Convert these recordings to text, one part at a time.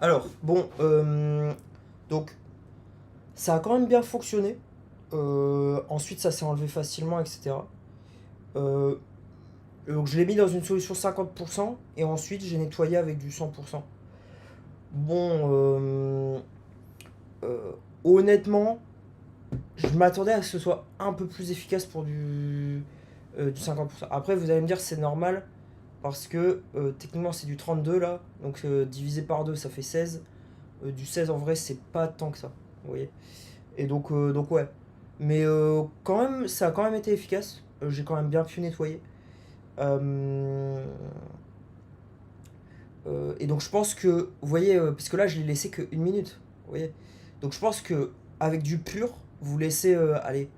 Alors, bon, donc ça a quand même bien fonctionné. Ensuite, ça s'est enlevé facilement, etc. Euh, donc, je l'ai mis dans une solution 50% et ensuite j'ai nettoyé avec du 100%. Bon, euh, honnêtement, je m'attendais à ce que ce soit un peu plus efficace pour du 50%. Après, vous allez me dire, c'est normal parce que techniquement, c'est du 32 là. Donc, divisé par 2 ça fait 16. Du 16 en vrai, c'est pas tant que ça. Vous voyez. Et donc ouais. Mais quand même, ça a quand même été efficace. J'ai quand même bien pu nettoyer. Euh, et donc je pense que, vous voyez, parce que là je l'ai laissé que 1 minute. Vous voyez. Donc je pense que avec du pur, vous laissez, allez,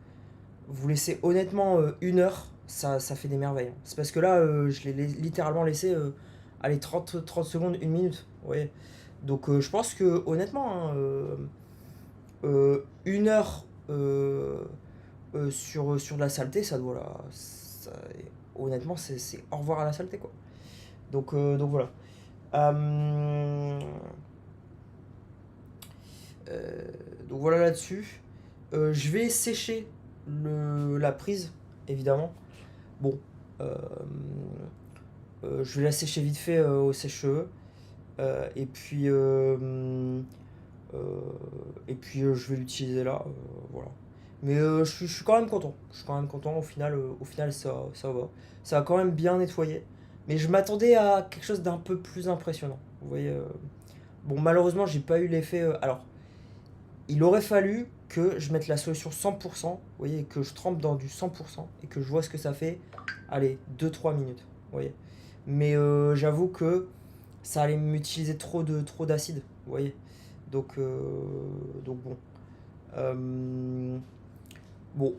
vous laissez honnêtement 1 heure, ça fait des merveilles. C'est parce que là, je l'ai littéralement laissé, allez, 30 secondes, 1 minute. Vous voyez. Donc je pense que honnêtement, hein, 1 heure sur de la saleté, ça doit la. Honnêtement, c'est au revoir à la saleté, quoi. Donc voilà. Euh, euh, donc voilà là-dessus. Je vais sécher la prise, évidemment. Bon, euh, je vais la sécher vite fait au sèche-cheveux. Euh, et puis je vais l'utiliser là. Voilà. Mais je suis quand même content. Je suis quand même content. Au final ça va. Ça a quand même bien nettoyé. Mais je m'attendais à quelque chose d'un peu plus impressionnant. Vous voyez. Bon, malheureusement, j'ai pas eu l'effet. Alors, il aurait fallu que je mette la solution 100%. Vous voyez, que je trempe dans du 100% et que je vois ce que ça fait. Allez, 2 3 minutes. Vous voyez. Mais j'avoue que ça allait m'utiliser trop d'acide. Vous voyez. Donc bon. Euh, bon,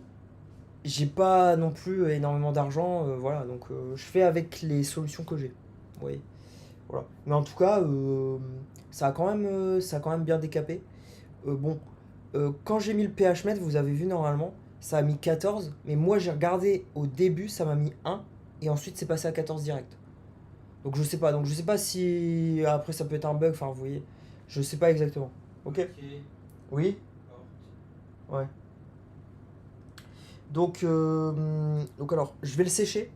j'ai pas non plus énormément d'argent, voilà, donc je fais avec les solutions que j'ai. Oui, voilà. Mais en tout cas, ça a quand même bien décapé. Bon, quand j'ai mis le pH mètre, vous avez vu normalement, ça a mis 14, mais moi j'ai regardé au début, ça m'a mis 1, et ensuite c'est passé à 14 direct. Donc je sais pas si après ça peut être un bug, enfin vous voyez, je sais pas exactement. Ok. Oui. Ouais. Donc alors, je vais le sécher.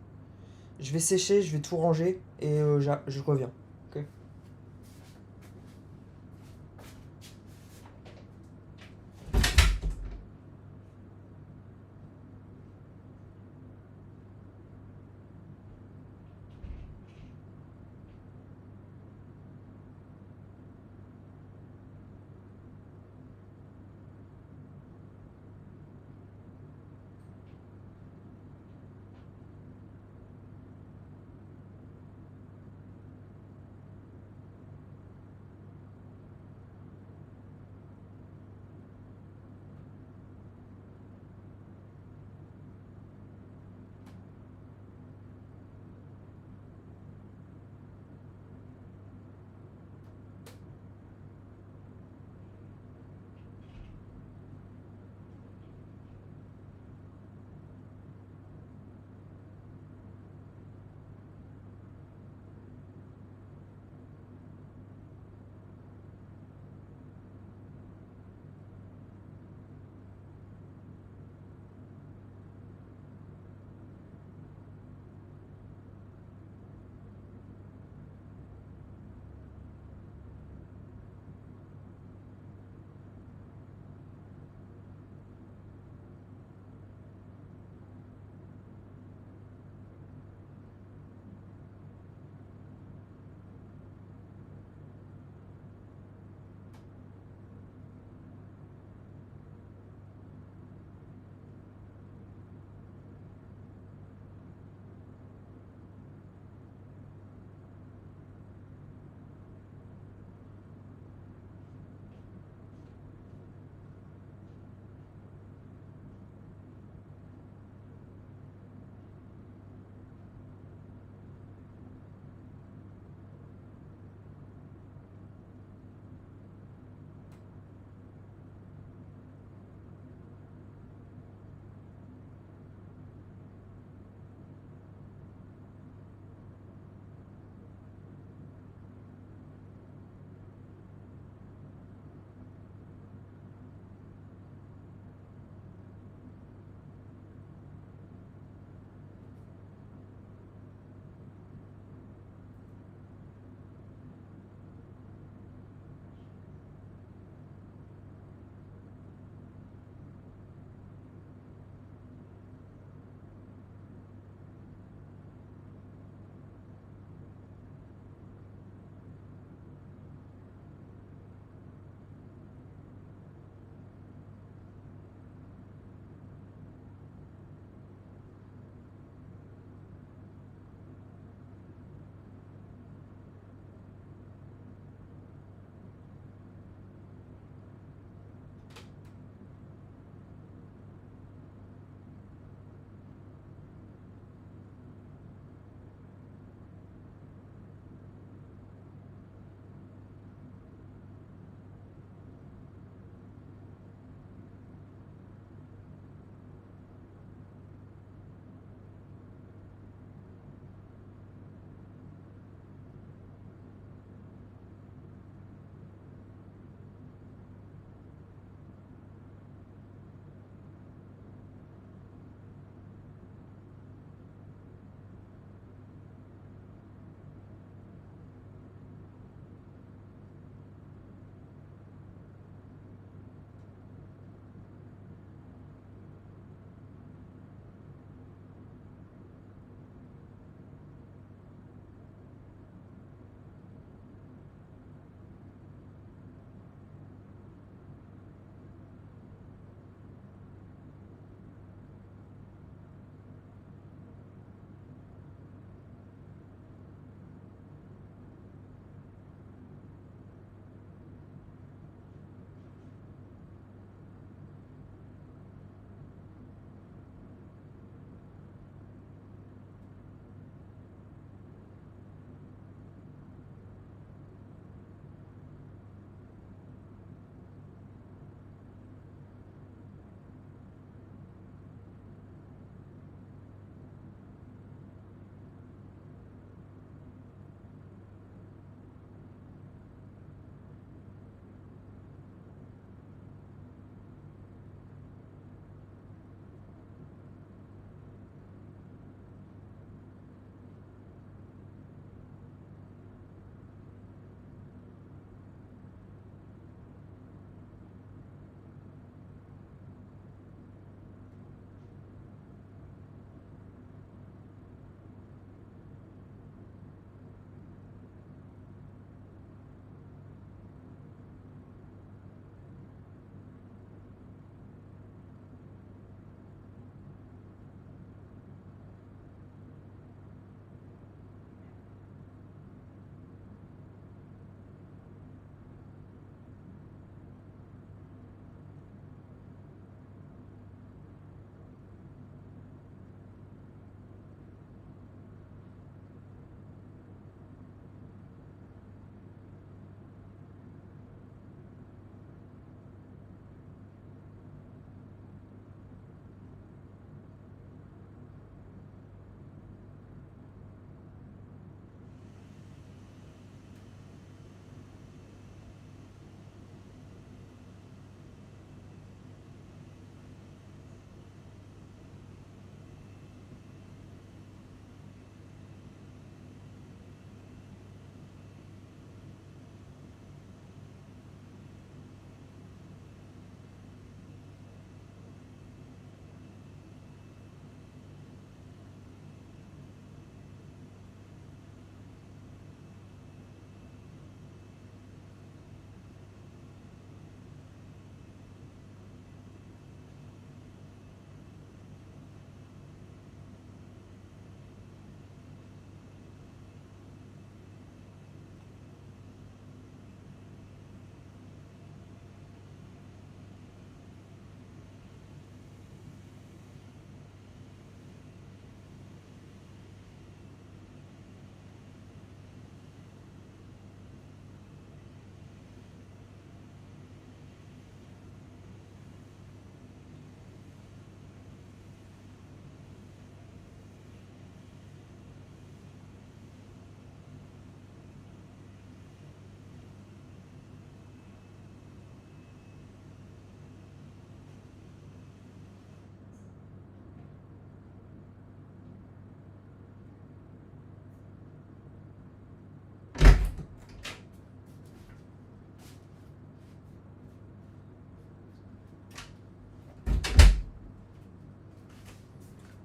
Je vais sécher, je vais tout ranger et je reviens. Ok.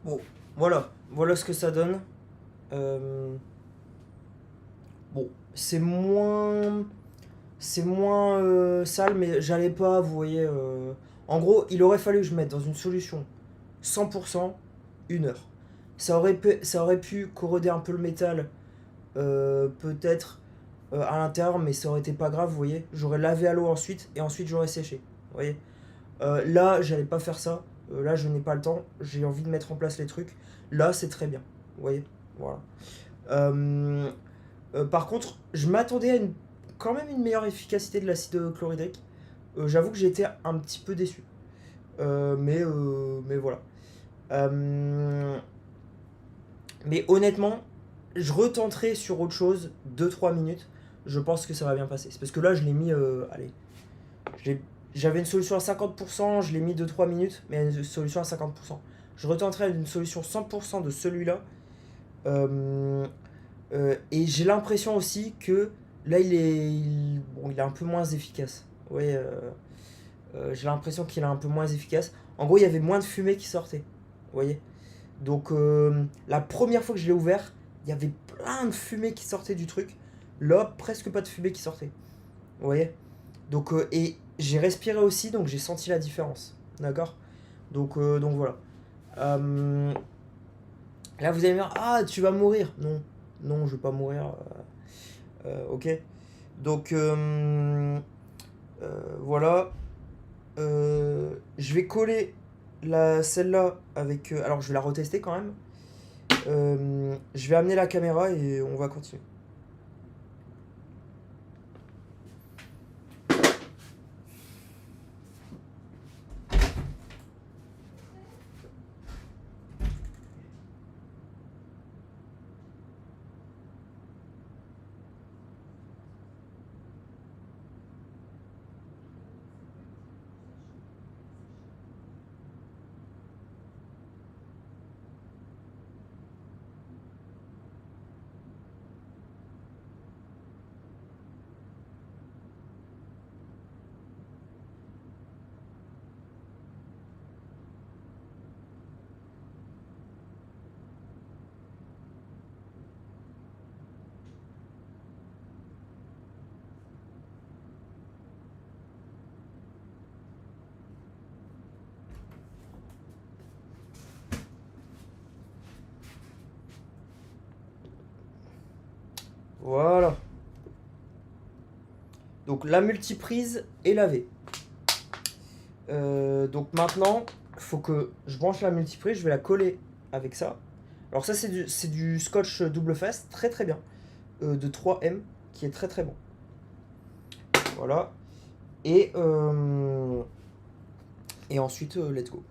Bon, voilà. Voilà ce que ça donne. Euh, bon, c'est moins sale, mais j'allais pas, vous voyez. En gros, il aurait fallu que je mette dans une solution 100% 1 heure. Ça aurait pu corroder un peu le métal, peut-être à l'intérieur, mais ça aurait été pas grave, vous voyez. J'aurais lavé à l'eau ensuite, et ensuite j'aurais séché, vous voyez. Là, j'allais pas faire ça. Là, je n'ai pas le temps. J'ai envie de mettre en place les trucs. Là, c'est très bien, vous voyez. Voilà. Euh, Par contre, je m'attendais à quand même une meilleure efficacité de l'acide chlorhydrique. J'avoue que j'ai été un petit peu déçu. Mais voilà. Euh, mais honnêtement, je retenterai sur autre chose 2 3 minutes. Je pense que ça va bien passer. C'est parce que là, je l'ai mis. Allez. je l'ai- J'avais une solution à 50%, je l'ai mis 2 3 minutes, mais une solution à 50%. Je retenterai une solution 100% de celui-là. Euh, et j'ai l'impression aussi que là, bon, il est un peu moins efficace. Ouais, j'ai l'impression qu'il est un peu moins efficace. En gros, il y avait moins de fumée qui sortait. Vous voyez. Donc, la première fois que je l'ai ouvert, il y avait plein de fumée qui sortait du truc. Là, presque pas de fumée qui sortait. Vous voyez. Donc, et j'ai respiré aussi, donc j'ai senti la différence. D'accord. Donc voilà. Euh, Là, vous allez me dire, ah, tu vas mourir. Non, non, je vais pas mourir. Ok. Donc, voilà. Je vais coller celle-là avec. Alors, je vais la retester quand même. Je vais amener la caméra et on va continuer. Voilà. Donc, la multiprise est lavée. Donc, maintenant, il faut que je branche la multiprise. Je vais la coller avec ça. Alors, ça, c'est du scotch double face. Très très bien. De 3M. Qui est très très bon. Voilà. Et, et ensuite, let's go.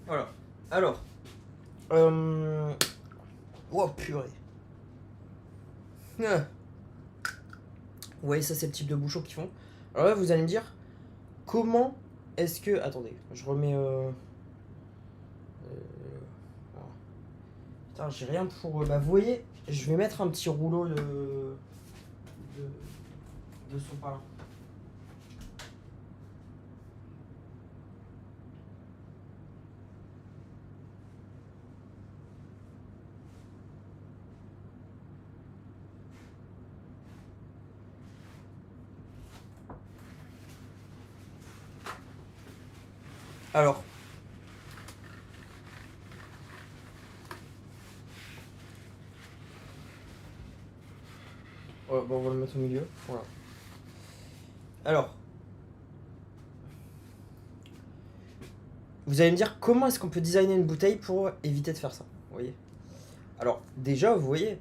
Voilà. Alors. Oh purée. Ah. Vous voyez, ça c'est le type de bouchon qu'ils font. Alors là, vous allez me dire, comment est-ce que... Attendez, je remets... Voilà. Putain, j'ai rien pour... Bah vous voyez, je vais mettre un petit rouleau de son parlant. Alors. Ouais, bon, on va le mettre au milieu. Voilà. Alors. Vous allez me dire comment est-ce qu'on peut designer une bouteille pour éviter de faire ça. Vous voyez. Alors, déjà, vous voyez,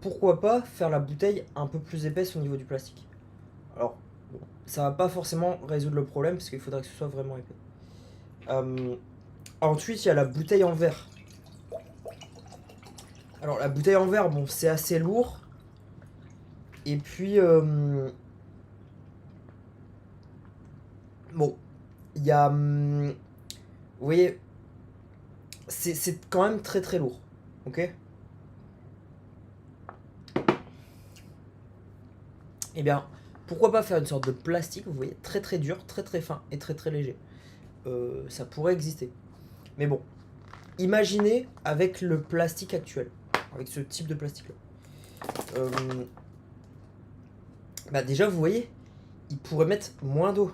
pourquoi pas faire la bouteille un peu plus épaisse au niveau du plastique. Alors, bon, ça va pas forcément résoudre le problème parce qu'il faudrait que ce soit vraiment épais. Ensuite, il y a la bouteille en verre. Alors, la bouteille en verre, bon, c'est assez lourd. Et puis, bon, il y a... vous voyez, c'est quand même très très lourd. Ok. Eh bien, pourquoi pas faire une sorte de plastique, vous voyez, très très dur, très très fin et très très léger. Ça pourrait exister. Mais bon, imaginez avec le plastique actuel, avec ce type de plastique là. Bah déjà, vous voyez, ils pourraient mettre moins d'eau.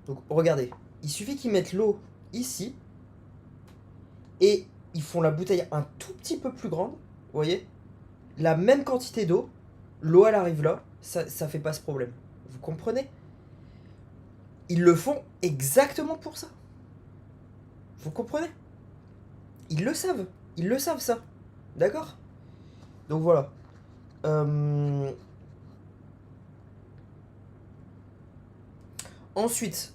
Donc regardez, il suffit qu'ils mettent l'eau ici et ils font la bouteille un tout petit peu plus grande, vous voyez, la même quantité d'eau, l'eau elle arrive là, ça fait pas ce problème. Vous comprenez? Ils le font exactement pour ça. Vous comprenez? Ils le savent ça. D'accord? Donc voilà. Ensuite,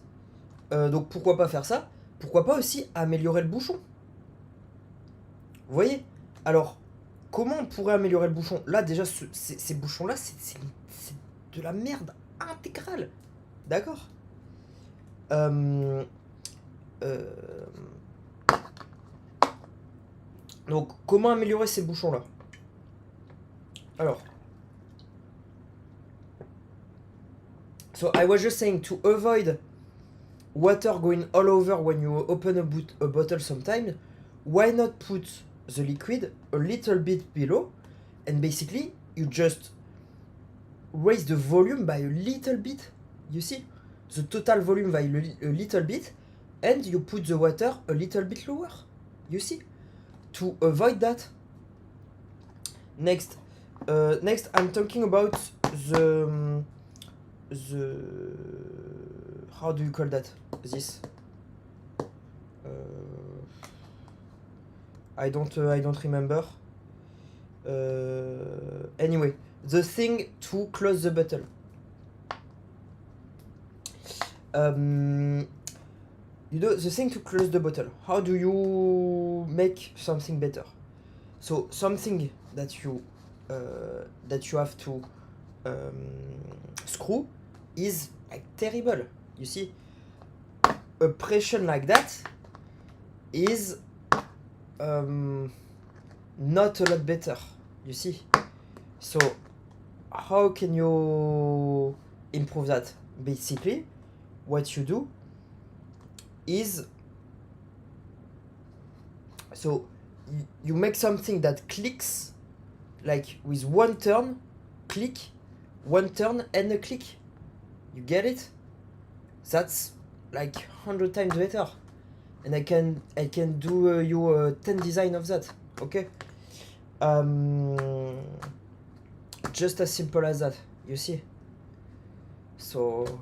donc pourquoi pas faire ça? Pourquoi pas aussi améliorer le bouchon? Vous voyez? Alors, comment on pourrait améliorer le bouchon? Là, déjà, ces bouchons-là, c'est de la merde intégrale. D'accord? Donc, comment améliorer ces bouchons-là? Alors, so I was just saying to avoid water going all over when you open a bottle sometimes, why not put the liquid a little bit below and basically you just raise the volume by a little bit, you see? The total volume by a little bit and you put the water a little bit lower, you see? To avoid that. Next, I'm talking about the how do you call that? This. I don't remember. Anyway, the thing to close the bottle. You know, the thing to close the bottle. How do you make something better? So something that you have to screw is like terrible. You see, a pressure like that is not a lot better. You see, so how can you improve that? Basically, what you do is, so you make something that clicks, like with one turn, click, one turn and a click. You get it? That's like 100 times better. And I can do you 10 design of that. Okay? Just as simple as that. You see? So,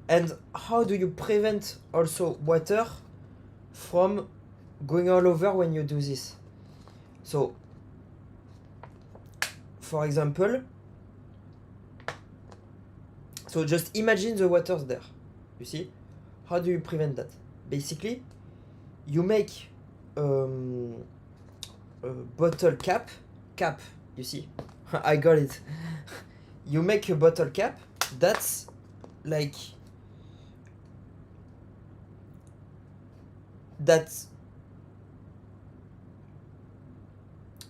and how do you prevent also water from going all over when you do this? So, for example, so just imagine the water's there. You see? How do you prevent that? Basically, you make a bottle cap, you see, I got it. You make a bottle cap that's like that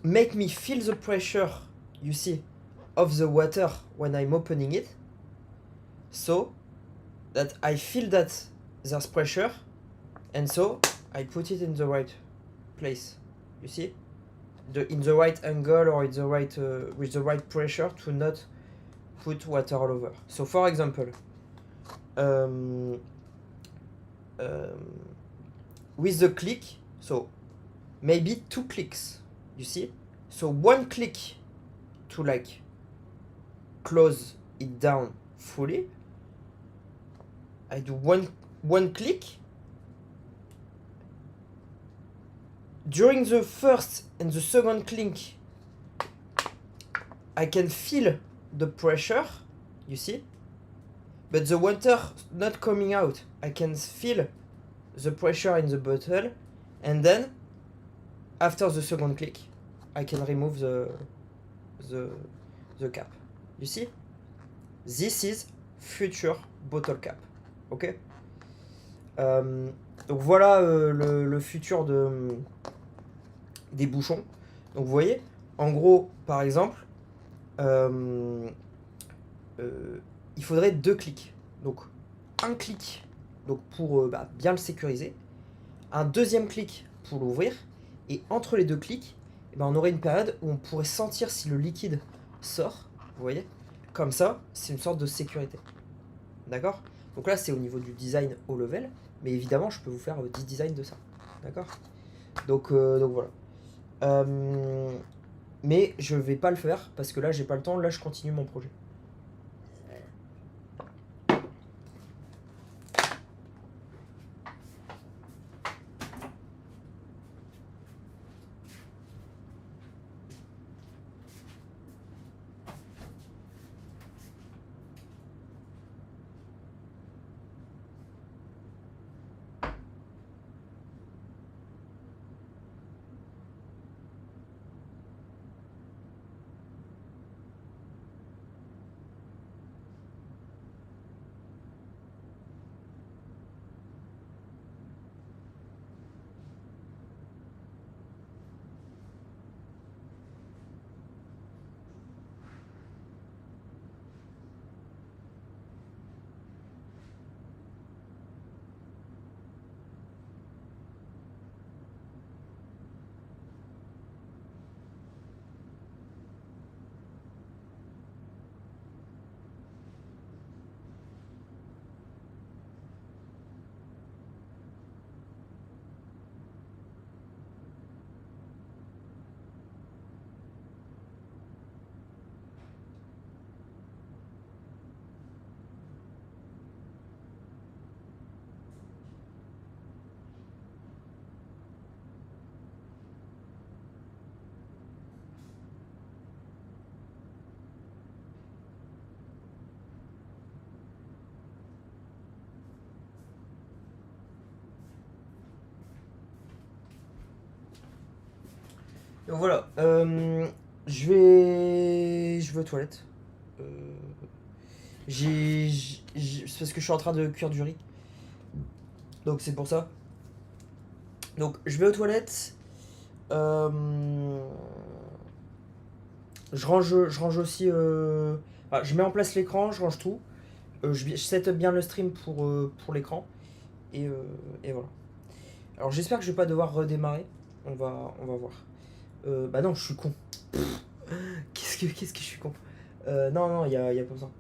make me feel the pressure, you see, of the water when I'm opening it, so that I feel that there's pressure, and so I put it in the right place, you see, in the right angle, or in the right with the right pressure to not put water all over. So for example, with the click, so maybe 2 clicks, you see, so 1 click to like close it down fully. I do one click. During the first and the second click, I can feel the pressure, you see, but the water not coming out. I can feel the pressure in the bottle, and then after the second click, I can remove the cap. You see, this is future bottle cap. Ok. Donc voilà le futur des bouchons. Donc vous voyez, en gros, par exemple, il faudrait 2 clics. Donc un clic donc pour bien le sécuriser, un deuxième clic pour l'ouvrir, et entre les 2 clics, on aurait une période où on pourrait sentir si le liquide sort. Vous voyez, comme ça, c'est une sorte de sécurité. D'accord? Donc là, c'est au niveau du design haut level, mais évidemment, je peux vous faire 10 designs de ça. D'accord? Donc voilà. Mais je vais pas le faire parce que là, j'ai pas le temps. Là, je continue mon projet. Donc voilà, je vais aux toilettes. C'est parce que je suis en train de cuire du riz. Donc c'est pour ça. Donc je vais aux toilettes. Je range aussi. Je mets en place l'écran, je range tout. Je set up bien le stream pour l'écran. Et voilà. Alors j'espère que je vais pas devoir redémarrer. On va voir. Bah non, je suis con. Qu'est-ce que je suis con. Non, y a pas besoin.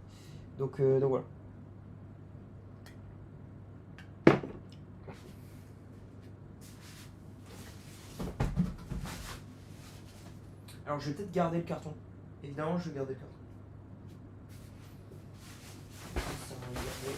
Donc voilà. Alors je vais peut-être garder le carton. Évidemment, je vais garder le carton. Ça va garder.